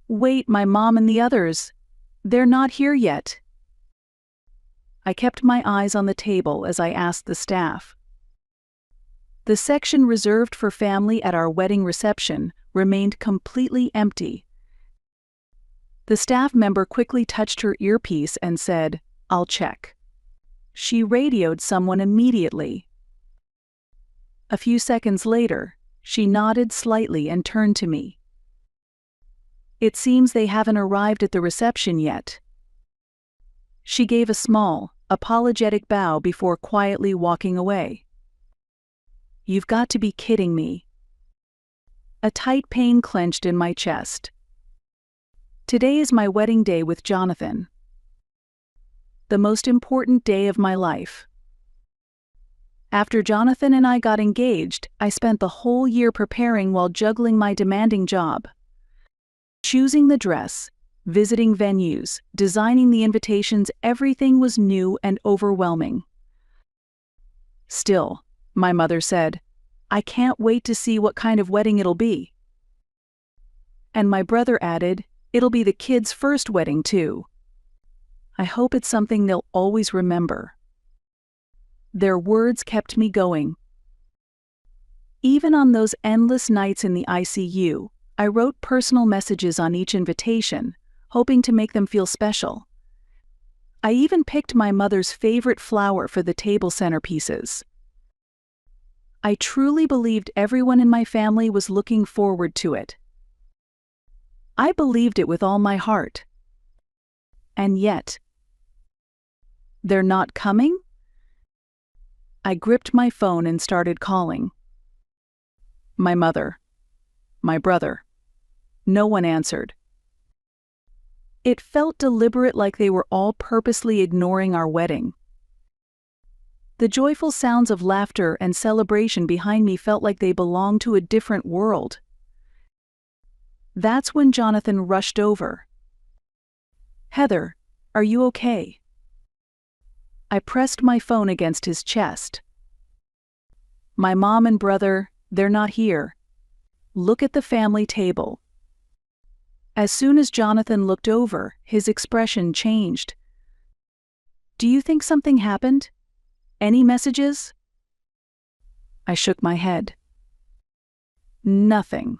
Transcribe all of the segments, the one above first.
Wait, my mom and the others. They're not here yet. I kept my eyes on the table as I asked the staff. The section reserved for family at our wedding reception remained completely empty. The staff member quickly touched her earpiece and said, "I'll check." She radioed someone immediately. A few seconds later, she nodded slightly and turned to me. "It seems they haven't arrived at the reception yet." She gave a small, apologetic bow before quietly walking away. "You've got to be kidding me." A tight pain clenched in my chest. Today is my wedding day with Jonathan. The most important day of my life. After Jonathan and I got engaged, I spent the whole year preparing while juggling my demanding job. Choosing the dress, visiting venues, designing the invitations, everything was new and overwhelming. Still, my mother said, "I can't wait to see what kind of wedding it'll be." And my brother added, "It'll be the kids' first wedding too. I hope it's something they'll always remember." Their words kept me going. Even on those endless nights in the ICU, I wrote personal messages on each invitation, hoping to make them feel special. I even picked my mother's favorite flower for the table centerpieces. I truly believed everyone in my family was looking forward to it. I believed it with all my heart. And yet, they're not coming? I gripped my phone and started calling. My mother. My brother. No one answered. It felt deliberate, like they were all purposely ignoring our wedding. The joyful sounds of laughter and celebration behind me felt like they belonged to a different world. That's when Jonathan rushed over. "Heather, are you okay?" I pressed my phone against his chest. "My mom and brother, they're not here. Look at the family table." As soon as Jonathan looked over, his expression changed. "Do you think something happened? Any messages?" I shook my head. "Nothing.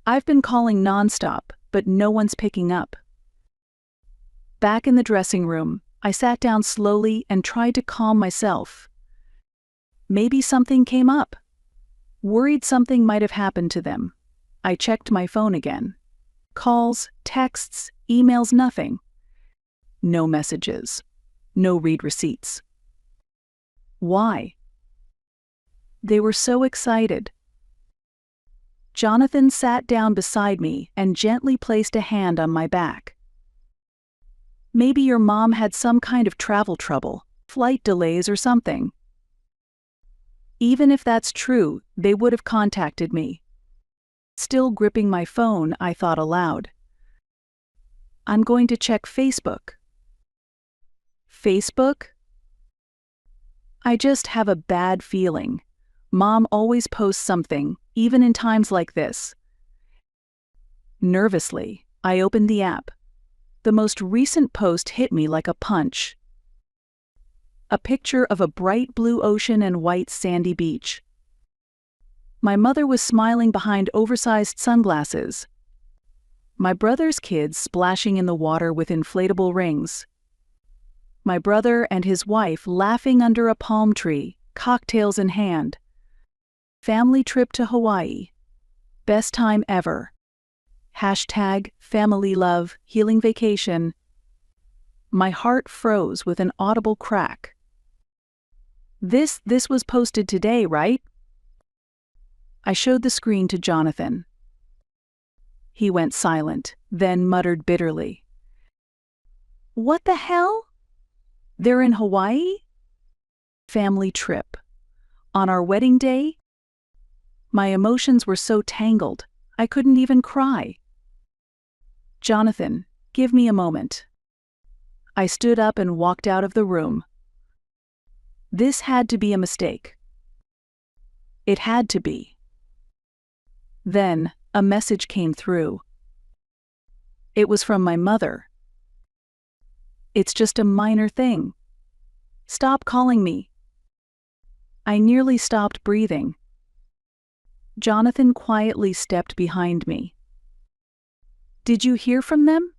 I've been calling nonstop, but no one's picking up." Back in the dressing room, I sat down slowly and tried to calm myself. Maybe something came up. Worried something might have happened to them. I checked my phone again. Calls, texts, emails, nothing. No messages. No read receipts. Why? They were so excited. Jonathan sat down beside me and gently placed a hand on my back. "Maybe your mom had some kind of travel trouble, flight delays or something. Even if that's true, they would have contacted me." Still gripping my phone, I thought aloud. "I'm going to check Facebook." Facebook? I just have a bad feeling. Mom always posts something, even in times like this. Nervously, I opened the app. The most recent post hit me like a punch. A picture of a bright blue ocean and white sandy beach. My mother was smiling behind oversized sunglasses. My brother's kids splashing in the water with inflatable rings. My brother and his wife laughing under a palm tree, cocktails in hand. Family trip to Hawaii. Best time ever. #family love, healing vacation. My heart froze with an audible crack. This was posted today, right? I showed the screen to Jonathan. He went silent, then muttered bitterly. "What the hell? They're in Hawaii? Family trip. On our wedding day?" My emotions were so tangled, I couldn't even cry. "Jonathan, give me a moment." I stood up and walked out of the room. This had to be a mistake. It had to be. Then, a message came through. It was from my mother. It's just a minor thing. Stop calling me. I nearly stopped breathing. Jonathan quietly stepped behind me. Did you hear from them?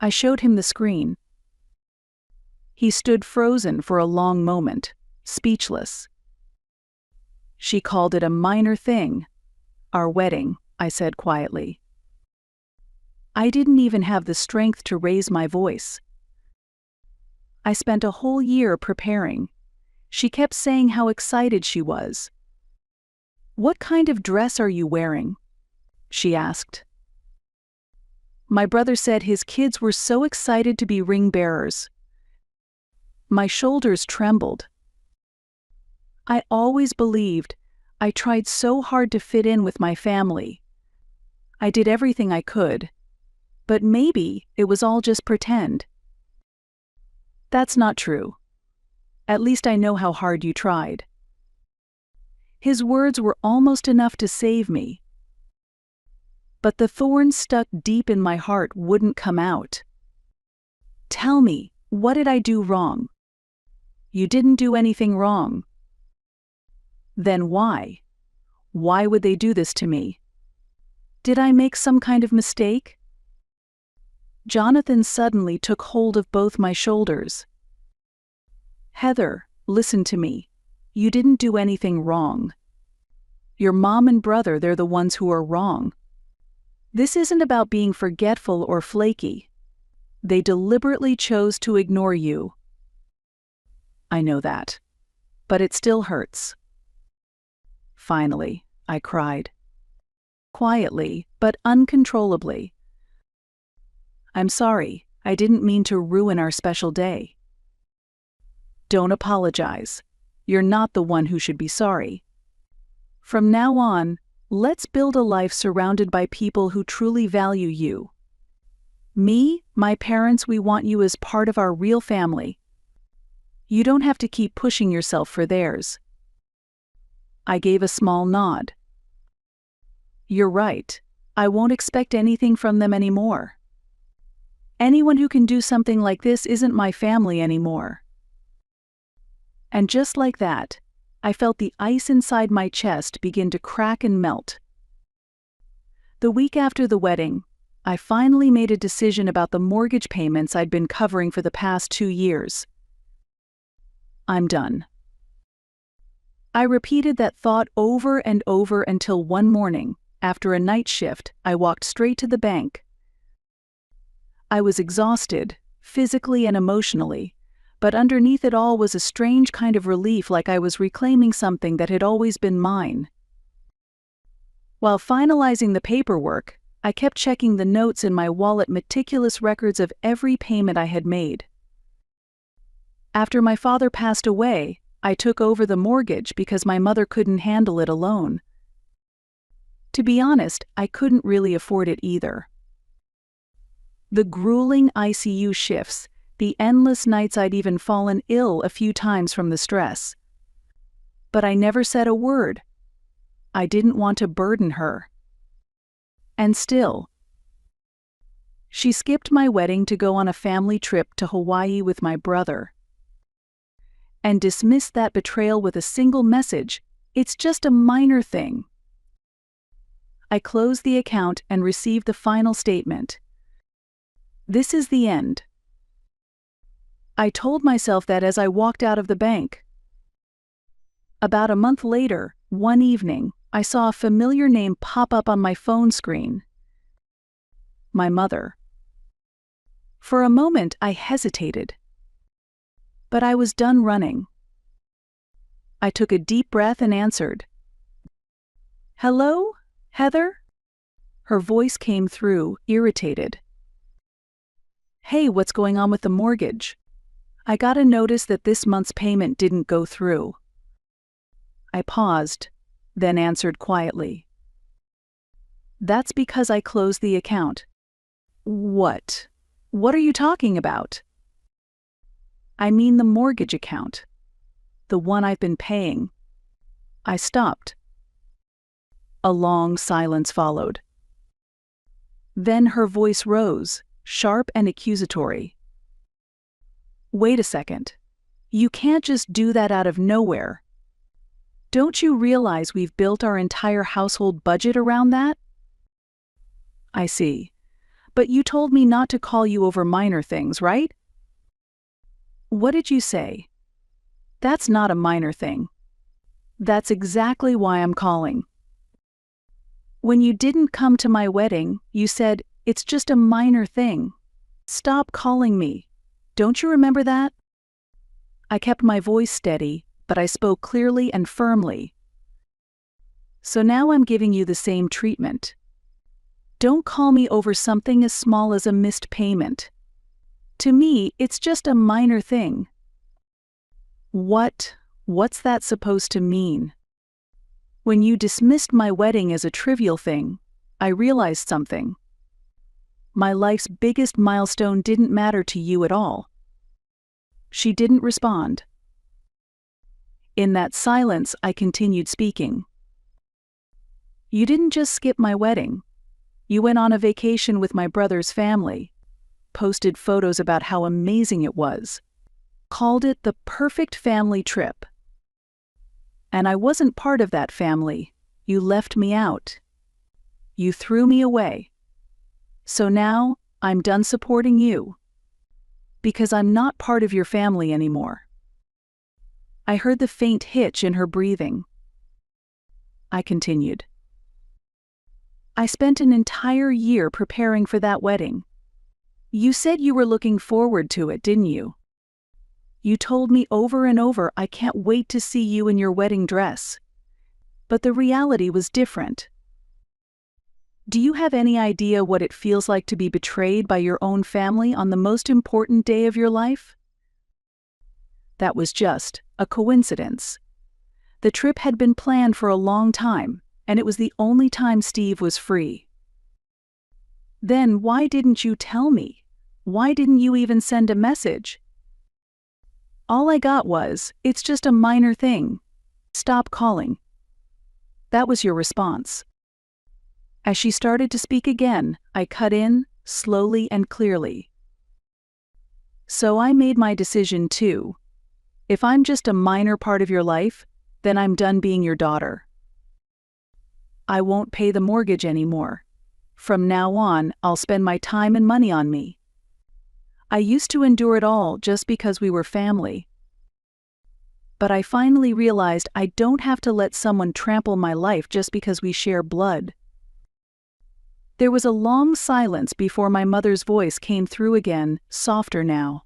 I showed him the screen. He stood frozen for a long moment, speechless. She called it a minor thing. Our wedding, I said quietly. I didn't even have the strength to raise my voice. I spent a whole year preparing. She kept saying how excited she was. What kind of dress are you wearing? She asked. My brother said his kids were so excited to be ring bearers. My shoulders trembled. I always believed. I tried so hard to fit in with my family. I did everything I could. But maybe it was all just pretend. That's not true. At least I know how hard you tried. His words were almost enough to save me. But the thorn stuck deep in my heart wouldn't come out. Tell me, what did I do wrong? You didn't do anything wrong. Then why? Why would they do this to me? Did I make some kind of mistake? Jonathan suddenly took hold of both my shoulders. Heather, listen to me. You didn't do anything wrong. Your mom and brother, they're the ones who are wrong. This isn't about being forgetful or flaky. They deliberately chose to ignore you. I know that. But it still hurts. Finally, I cried. Quietly, but uncontrollably. I'm sorry, I didn't mean to ruin our special day. Don't apologize. You're not the one who should be sorry. From now on, let's build a life surrounded by people who truly value you. Me, my parents, we want you as part of our real family. You don't have to keep pushing yourself for theirs. I gave a small nod. You're right. I won't expect anything from them anymore. Anyone who can do something like this isn't my family anymore. And just like that, I felt the ice inside my chest begin to crack and melt. The week after the wedding, I finally made a decision about the mortgage payments I'd been covering for the past 2 years. I'm done. I repeated that thought over and over until one morning, after a night shift, I walked straight to the bank. I was exhausted, physically and emotionally, but underneath it all was a strange kind of relief, like I was reclaiming something that had always been mine. While finalizing the paperwork, I kept checking the notes in my wallet, meticulous records of every payment I had made. After my father passed away, I took over the mortgage because my mother couldn't handle it alone. To be honest, I couldn't really afford it either. The grueling ICU shifts, the endless nights, I'd even fallen ill a few times from the stress. But I never said a word. I didn't want to burden her. And still, she skipped my wedding to go on a family trip to Hawaii with my brother, and dismissed that betrayal with a single message, "It's just a minor thing." I closed the account and received the final statement. This is the end. I told myself that as I walked out of the bank. About a month later, one evening, I saw a familiar name pop up on my phone screen. My mother. For a moment, I hesitated. But I was done running. I took a deep breath and answered. "Hello, Heather?" Her voice came through, irritated. "Hey, what's going on with the mortgage? I got a notice that this month's payment didn't go through." I paused, then answered quietly. "That's because I closed the account." "What? What are you talking about?" "I mean the mortgage account. The one I've been paying." I stopped. A long silence followed. Then her voice rose, sharp and accusatory. Wait a second. You can't just do that out of nowhere. Don't you realize we've built our entire household budget around that? I see. But you told me not to call you over minor things, right? What did you say? That's not a minor thing. That's exactly why I'm calling. When you didn't come to my wedding, you said, it's just a minor thing. Stop calling me. Don't you remember that? I kept my voice steady, but I spoke clearly and firmly. So now I'm giving you the same treatment. Don't call me over something as small as a missed payment. To me, it's just a minor thing. What's that supposed to mean? When you dismissed my wedding as a trivial thing, I realized something. My life's biggest milestone didn't matter to you at all. She didn't respond. In that silence, I continued speaking. You didn't just skip my wedding. You went on a vacation with my brother's family, posted photos about how amazing it was, called it the perfect family trip. And I wasn't part of that family. You left me out. You threw me away. So now, I'm done supporting you. Because I'm not part of your family anymore. I heard the faint hitch in her breathing. I continued. I spent an entire year preparing for that wedding. You said you were looking forward to it, didn't you? You told me over and over, I can't wait to see you in your wedding dress. But the reality was different. Do you have any idea what it feels like to be betrayed by your own family on the most important day of your life? That was just a coincidence. The trip had been planned for a long time, and it was the only time Steve was free. Then why didn't you tell me? Why didn't you even send a message? All I got was, it's just a minor thing. Stop calling. That was your response. As she started to speak again, I cut in, slowly and clearly. So I made my decision too. If I'm just a minor part of your life, then I'm done being your daughter. I won't pay the mortgage anymore. From now on, I'll spend my time and money on me. I used to endure it all just because we were family. But I finally realized I don't have to let someone trample my life just because we share blood. There was a long silence before my mother's voice came through again, softer now.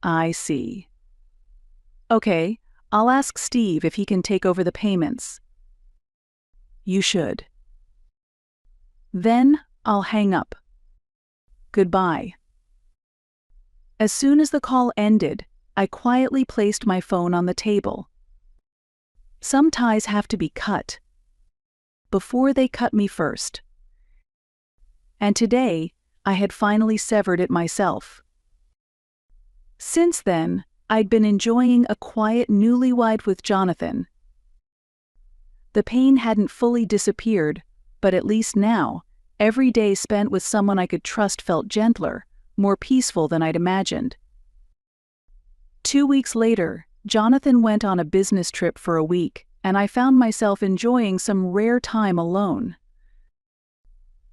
I see. Okay, I'll ask Steve if he can take over the payments. You should. Then I'll hang up. Goodbye. As soon as the call ended, I quietly placed my phone on the table. Some ties have to be cut before they cut me first. And today, I had finally severed it myself. Since then, I'd been enjoying a quiet newlywed with Jonathan. The pain hadn't fully disappeared, but at least now, every day spent with someone I could trust felt gentler, more peaceful than I'd imagined. 2 weeks later, Jonathan went on a business trip for a week, and I found myself enjoying some rare time alone.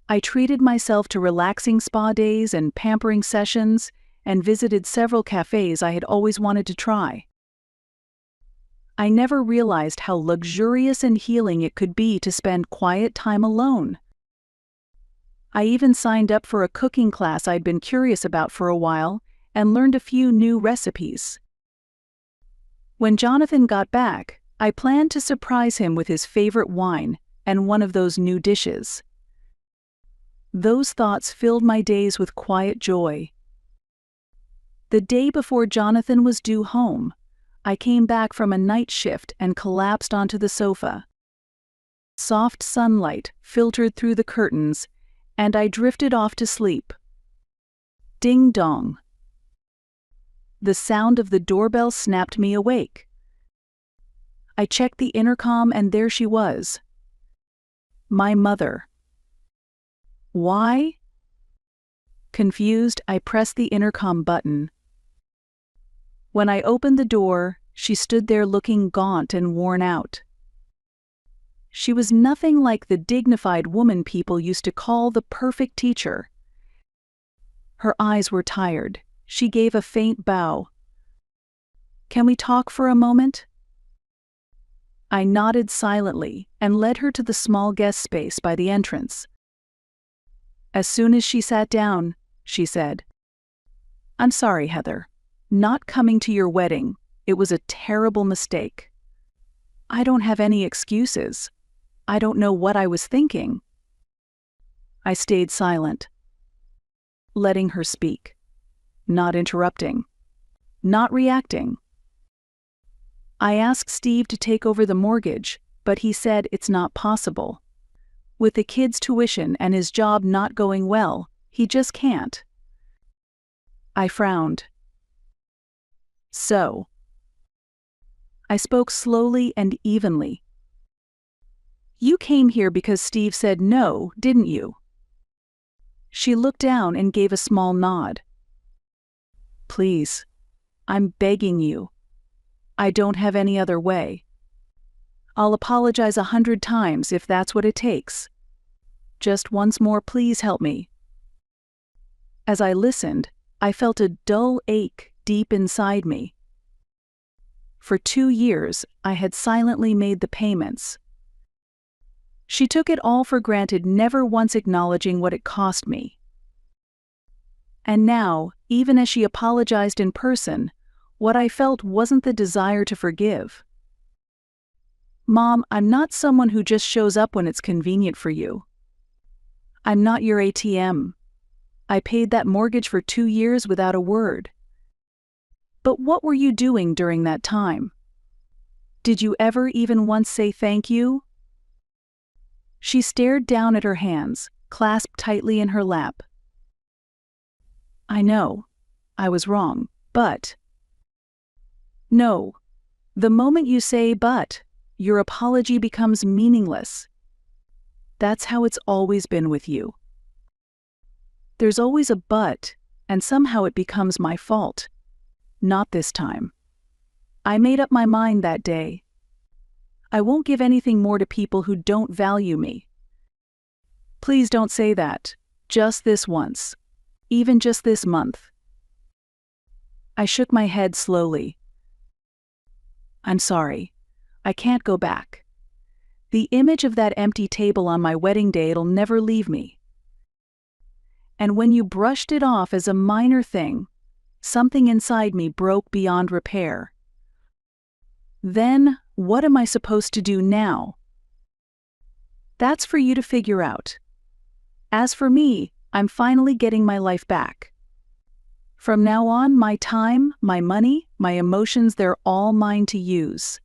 I treated myself to relaxing spa days and pampering sessions, and visited several cafes I had always wanted to try. I never realized how luxurious and healing it could be to spend quiet time alone. I even signed up for a cooking class I'd been curious about for a while, and learned a few new recipes. When Jonathan got back, I planned to surprise him with his favorite wine and one of those new dishes. Those thoughts filled my days with quiet joy. The day before Jonathan was due home, I came back from a night shift and collapsed onto the sofa. Soft sunlight filtered through the curtains, and I drifted off to sleep. Ding dong. The sound of the doorbell snapped me awake. I checked the intercom and there she was. My mother. Why? Confused, I pressed the intercom button. When I opened the door, she stood there looking gaunt and worn out. She was nothing like the dignified woman people used to call the perfect teacher. Her eyes were tired. She gave a faint bow. "Can we talk for a moment?" I nodded silently and led her to the small guest space by the entrance. As soon as she sat down, she said, "I'm sorry, Heather. Not coming to your wedding. It was a terrible mistake. I don't have any excuses. I don't know what I was thinking." I stayed silent, letting her speak, not interrupting, not reacting. I asked Steve to take over the mortgage, but he said it's not possible. With the kids' tuition and his job not going well, he just can't. I frowned. "So?" I spoke slowly and evenly. "You came here because Steve said no, didn't you?" She looked down and gave a small nod. "Please, I'm begging you. I don't have any other way. I'll apologize 100 times if that's what it takes. Just once more, please help me." As I listened, I felt a dull ache deep inside me. For 2 years, I had silently made the payments. She took it all for granted, never once acknowledging what it cost me. And now, even as she apologized in person, what I felt wasn't the desire to forgive. "Mom, I'm not someone who just shows up when it's convenient for you. I'm not your ATM. I paid that mortgage for 2 years without a word. But what were you doing during that time? Did you ever even once say thank you?" She stared down at her hands, clasped tightly in her lap. "I know. I was wrong, but..." "No. The moment you say but, your apology becomes meaningless. That's how it's always been with you. There's always a but, and somehow it becomes my fault. Not this time. I made up my mind that day. I won't give anything more to people who don't value me. Please don't say that. Just this once. Even just this month." I shook my head slowly. "I'm sorry. I can't go back. The image of that empty table on my wedding day, it'll never leave me. And when you brushed it off as a minor thing, something inside me broke beyond repair. Then, what am I supposed to do now? That's for you to figure out. As for me, I'm finally getting my life back. From now on, my time, my money, my emotions, they're all mine to use.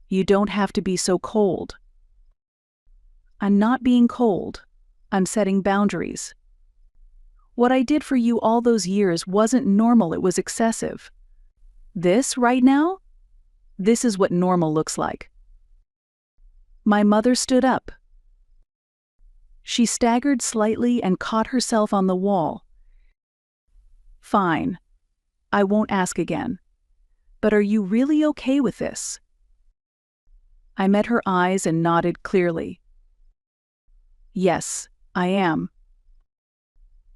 You don't have to be so cold." "I'm not being cold. I'm setting boundaries. What I did for you all those years wasn't normal, it was excessive. This, right now, this is what normal looks like." My mother stood up. She staggered slightly and caught herself on the wall. "Fine. I won't ask again. But are you really okay with this?" I met her eyes and nodded clearly. "Yes, I am."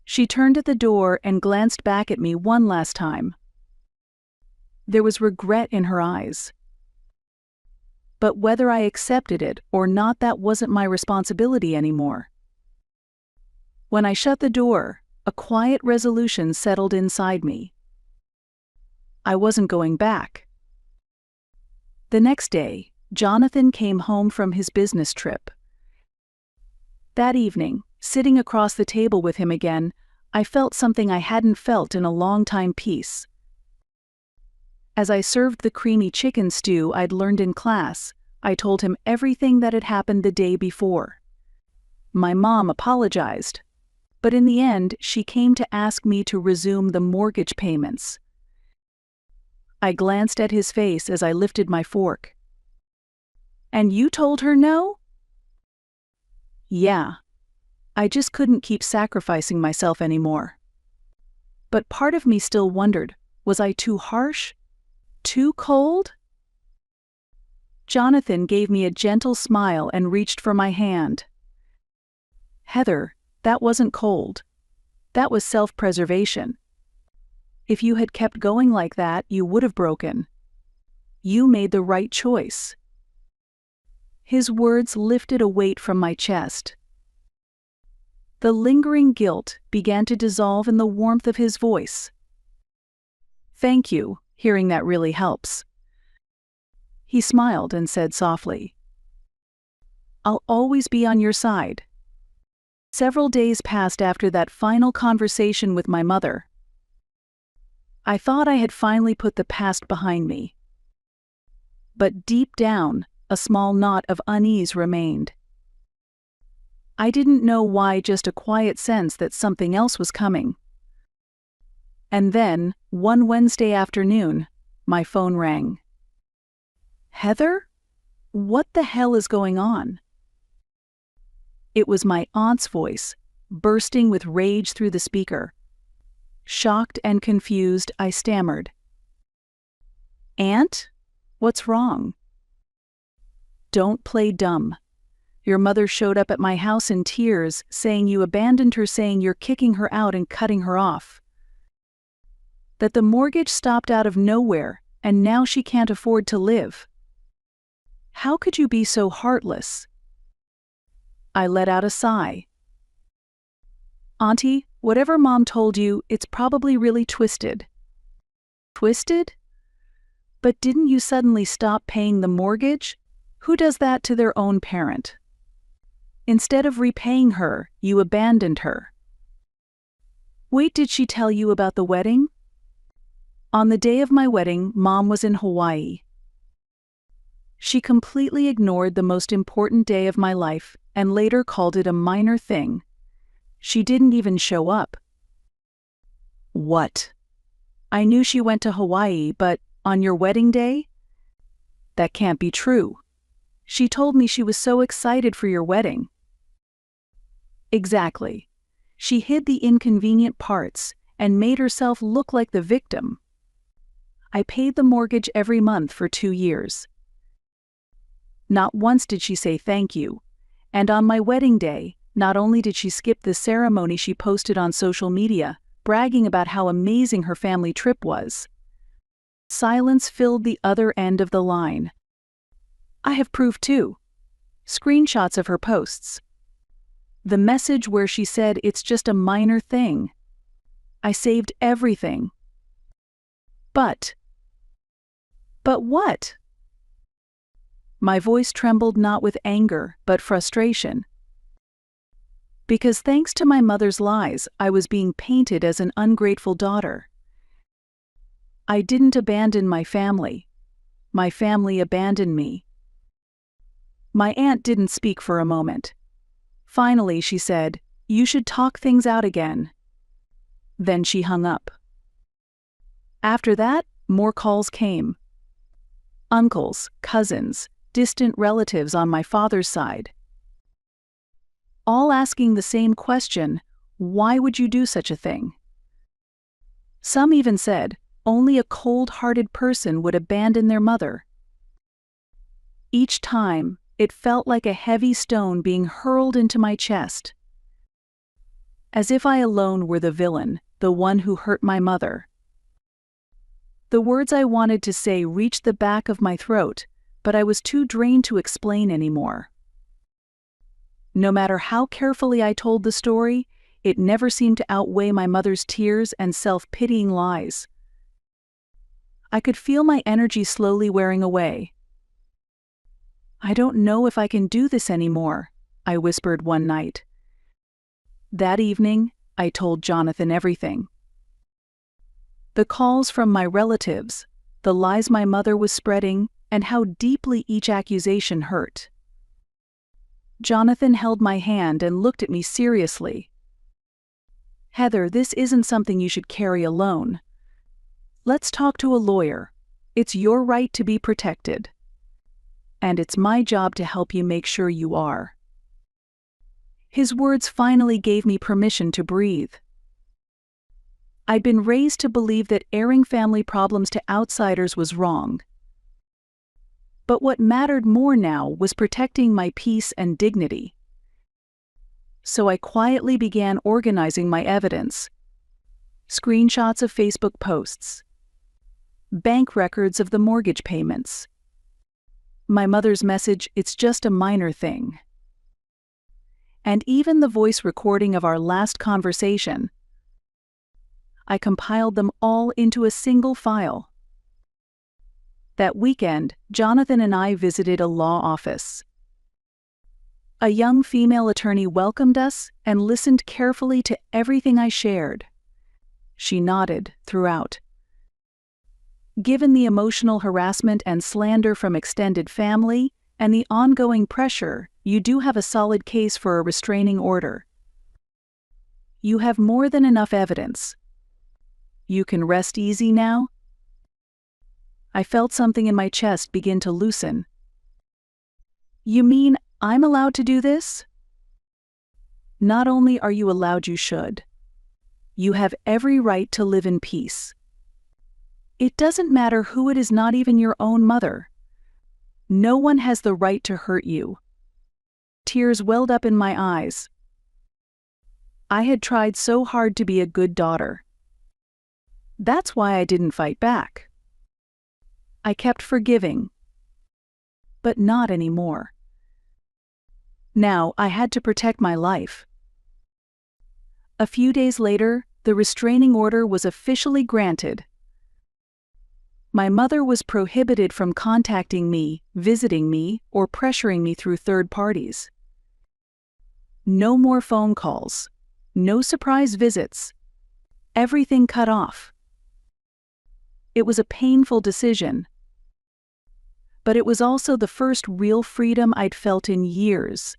She turned at the door and glanced back at me one last time. There was regret in her eyes. But whether I accepted it or not, that wasn't my responsibility anymore. When I shut the door, a quiet resolution settled inside me. I wasn't going back. The next day, Jonathan came home from his business trip. That evening, sitting across the table with him again, I felt something I hadn't felt in a long time: peace. As I served the creamy chicken stew I'd learned in class, I told him everything that had happened the day before. My mom apologized, but in the end she came to ask me to resume the mortgage payments. I glanced at his face as I lifted my fork. "And you told her no?" "Yeah. I just couldn't keep sacrificing myself anymore. But part of me still wondered, was I too harsh? Too cold? Jonathan gave me a gentle smile and reached for my hand. Heather, that wasn't cold. That was self-preservation. If you had kept going like that, you would have broken. You made the right choice. His words lifted a weight from my chest. The lingering guilt began to dissolve in the warmth of his voice. Thank you, hearing that really helps. He smiled and said softly, I'll always be on your side. Several days passed after that final conversation with my mother. I thought I had finally put the past behind me. But deep down, a small knot of unease remained. I didn't know why, just a quiet sense that something else was coming. And then, one Wednesday afternoon, my phone rang. Heather? What the hell is going on? It was my aunt's voice, bursting with rage through the speaker. Shocked and confused, I stammered. Aunt? What's wrong? Don't play dumb. Your mother showed up at my house in tears, saying you abandoned her, saying you're kicking her out and cutting her off. That the mortgage stopped out of nowhere, and now she can't afford to live. How could you be so heartless? I let out a sigh. Auntie, whatever Mom told you, it's probably really twisted. Twisted? But didn't you suddenly stop paying the mortgage? Who does that to their own parent? Instead of repaying her, you abandoned her. Wait, did she tell you about the wedding? On the day of my wedding, Mom was in Hawaii. She completely ignored the most important day of my life and later called it a minor thing. She didn't even show up. What? I knew she went to Hawaii, but on your wedding day? That can't be true. She told me she was so excited for your wedding. Exactly. She hid the inconvenient parts and made herself look like the victim. I paid the mortgage every month for 2 years. Not once did she say thank you, and on my wedding day, not only did she skip the ceremony, she posted on social media, bragging about how amazing her family trip was. Silence filled the other end of the line. I have proof too. Screenshots of her posts. The message where she said it's just a minor thing. I saved everything. But what? My voice trembled not with anger, but frustration. Because thanks to my mother's lies, I was being painted as an ungrateful daughter. I didn't abandon my family. My family abandoned me. My aunt didn't speak for a moment. Finally, she said, "You should talk things out again." Then she hung up. After that, more calls came. Uncles, cousins, distant relatives on my father's side. All asking the same question, why would you do such a thing? Some even said, only a cold-hearted person would abandon their mother. Each time, it felt like a heavy stone being hurled into my chest. As if I alone were the villain, the one who hurt my mother. The words I wanted to say reached the back of my throat, but I was too drained to explain anymore. No matter how carefully I told the story, it never seemed to outweigh my mother's tears and self-pitying lies. I could feel my energy slowly wearing away. I don't know if I can do this anymore, I whispered one night. That evening, I told Jonathan everything. The calls from my relatives, the lies my mother was spreading, and how deeply each accusation hurt. Jonathan held my hand and looked at me seriously. Heather, this isn't something you should carry alone. Let's talk to a lawyer. It's your right to be protected. And it's my job to help you make sure you are. His words finally gave me permission to breathe. I'd been raised to believe that airing family problems to outsiders was wrong. But what mattered more now was protecting my peace and dignity. So I quietly began organizing my evidence. Screenshots of Facebook posts. Bank records of the mortgage payments. My mother's message, "It's just a minor thing." And even the voice recording of our last conversation. I compiled them all into a single file. That weekend, Jonathan and I visited a law office. A young female attorney welcomed us and listened carefully to everything I shared. She nodded throughout. Given the emotional harassment and slander from extended family and the ongoing pressure, you do have a solid case for a restraining order. You have more than enough evidence. You can rest easy now? I felt something in my chest begin to loosen. You mean I'm allowed to do this? Not only are you allowed, you should. You have every right to live in peace. It doesn't matter who it is, not even your own mother. No one has the right to hurt you. Tears welled up in my eyes. I had tried so hard to be a good daughter. That's why I didn't fight back. I kept forgiving. But not anymore. Now I had to protect my life. A few days later, the restraining order was officially granted. My mother was prohibited from contacting me, visiting me, or pressuring me through third parties. No more phone calls. No surprise visits. Everything cut off. It was a painful decision. But it was also the first real freedom I'd felt in years.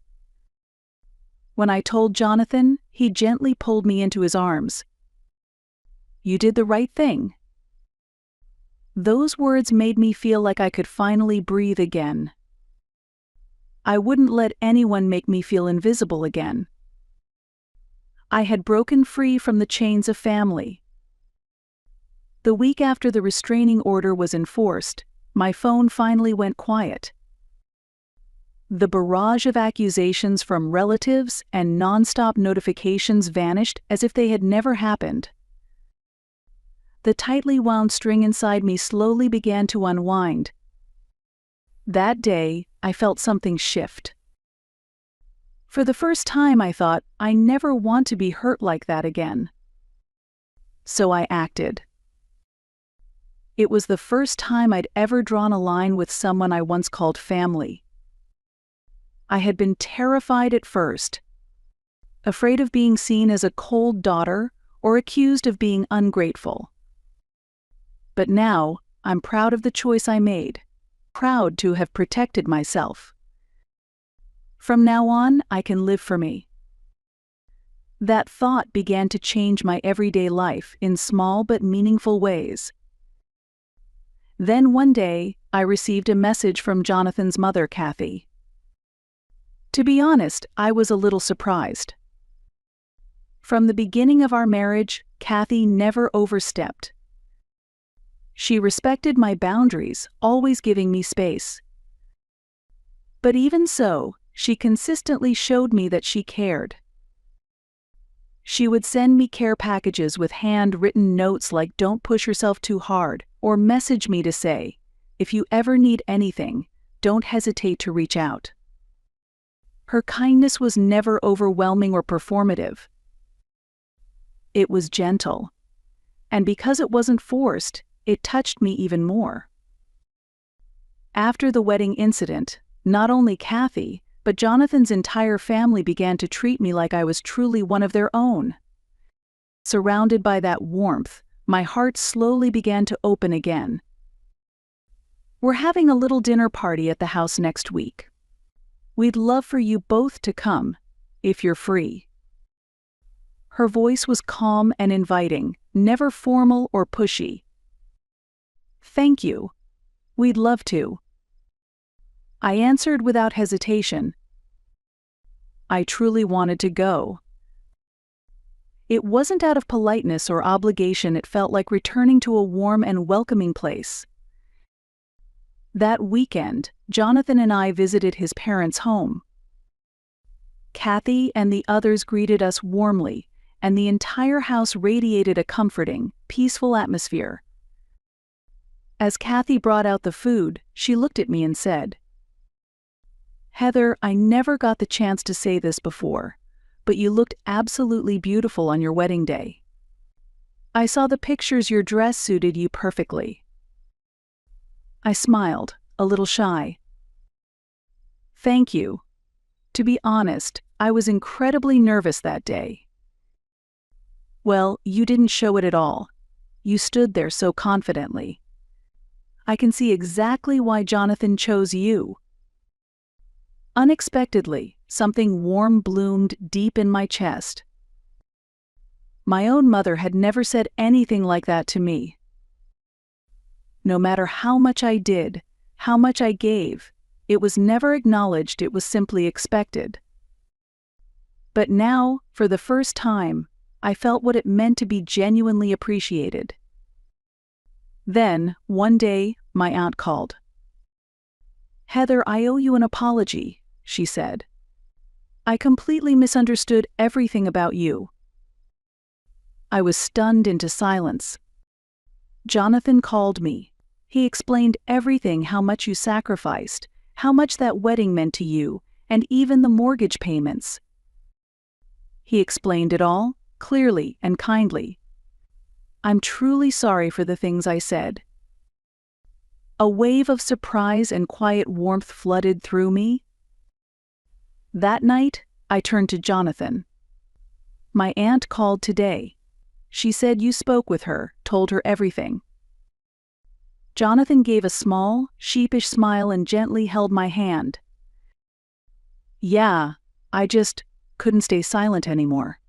When I told Jonathan, he gently pulled me into his arms. You did the right thing. Those words made me feel like I could finally breathe again. I wouldn't let anyone make me feel invisible again. I had broken free from the chains of family. The week after the restraining order was enforced, my phone finally went quiet. The barrage of accusations from relatives and non-stop notifications vanished as if they had never happened. The tightly wound string inside me slowly began to unwind. That day, I felt something shift. For the first time, I thought, I never want to be hurt like that again. So I acted. It was the first time I'd ever drawn a line with someone I once called family. I had been terrified at first, afraid of being seen as a cold daughter or accused of being ungrateful. But now, I'm proud of the choice I made, proud to have protected myself. From now on, I can live for me. That thought began to change my everyday life in small but meaningful ways. Then one day, I received a message from Jonathan's mother, Kathy. To be honest, I was a little surprised. From the beginning of our marriage, Kathy never overstepped. She respected my boundaries, always giving me space. But even so, she consistently showed me that she cared. She would send me care packages with handwritten notes like "Don't push yourself too hard," or message me to say, "If you ever need anything, don't hesitate to reach out." Her kindness was never overwhelming or performative. It was gentle. And because it wasn't forced, it touched me even more. After the wedding incident, not only Kathy, but Jonathan's entire family began to treat me like I was truly one of their own. Surrounded by that warmth, my heart slowly began to open again. We're having a little dinner party at the house next week. We'd love for you both to come, if you're free. Her voice was calm and inviting, never formal or pushy. Thank you. We'd love to. I answered without hesitation. I truly wanted to go. It wasn't out of politeness or obligation, it felt like returning to a warm and welcoming place. That weekend, Jonathan and I visited his parents' home. Kathy and the others greeted us warmly, and the entire house radiated a comforting, peaceful atmosphere. As Kathy brought out the food, she looked at me and said, "Heather, I never got the chance to say this before, but you looked absolutely beautiful on your wedding day. I saw the pictures, your dress suited you perfectly." I smiled, a little shy. "Thank you. To be honest, I was incredibly nervous that day." "Well, you didn't show it at all. You stood there so confidently. I can see exactly why Jonathan chose you." Unexpectedly, something warm bloomed deep in my chest. My own mother had never said anything like that to me. No matter how much I did, how much I gave, it was never acknowledged, it was simply expected. But now, for the first time, I felt what it meant to be genuinely appreciated. Then, one day, my aunt called. "Heather, I owe you an apology," she said. "I completely misunderstood everything about you." I was stunned into silence. "Jonathan called me. He explained everything, how much you sacrificed, how much that wedding meant to you, and even the mortgage payments. He explained it all, clearly and kindly. I'm truly sorry for the things I said." A wave of surprise and quiet warmth flooded through me. That night, I turned to Jonathan. "My aunt called today. She said you spoke with her, told her everything." Jonathan gave a small, sheepish smile and gently held my hand. "Yeah, I just couldn't stay silent anymore.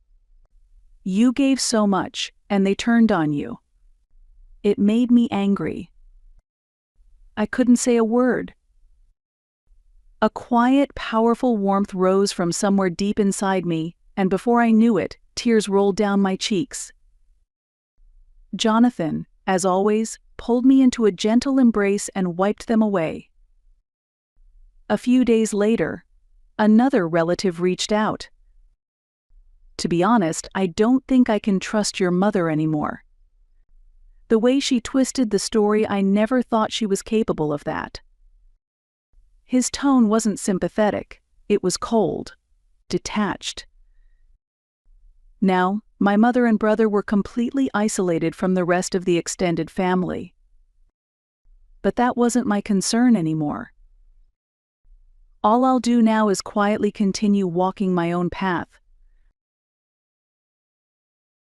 You gave so much, and they turned on you. It made me angry. I couldn't say a word." A quiet, powerful warmth rose from somewhere deep inside me, and before I knew it, tears rolled down my cheeks. Jonathan, as always, pulled me into a gentle embrace and wiped them away. A few days later, another relative reached out. "To be honest, I don't think I can trust your mother anymore." The way she twisted the story, I never thought she was capable of that. His tone wasn't sympathetic, it was cold, detached. Now, my mother and brother were completely isolated from the rest of the extended family. But that wasn't my concern anymore. All I'll do now is quietly continue walking my own path,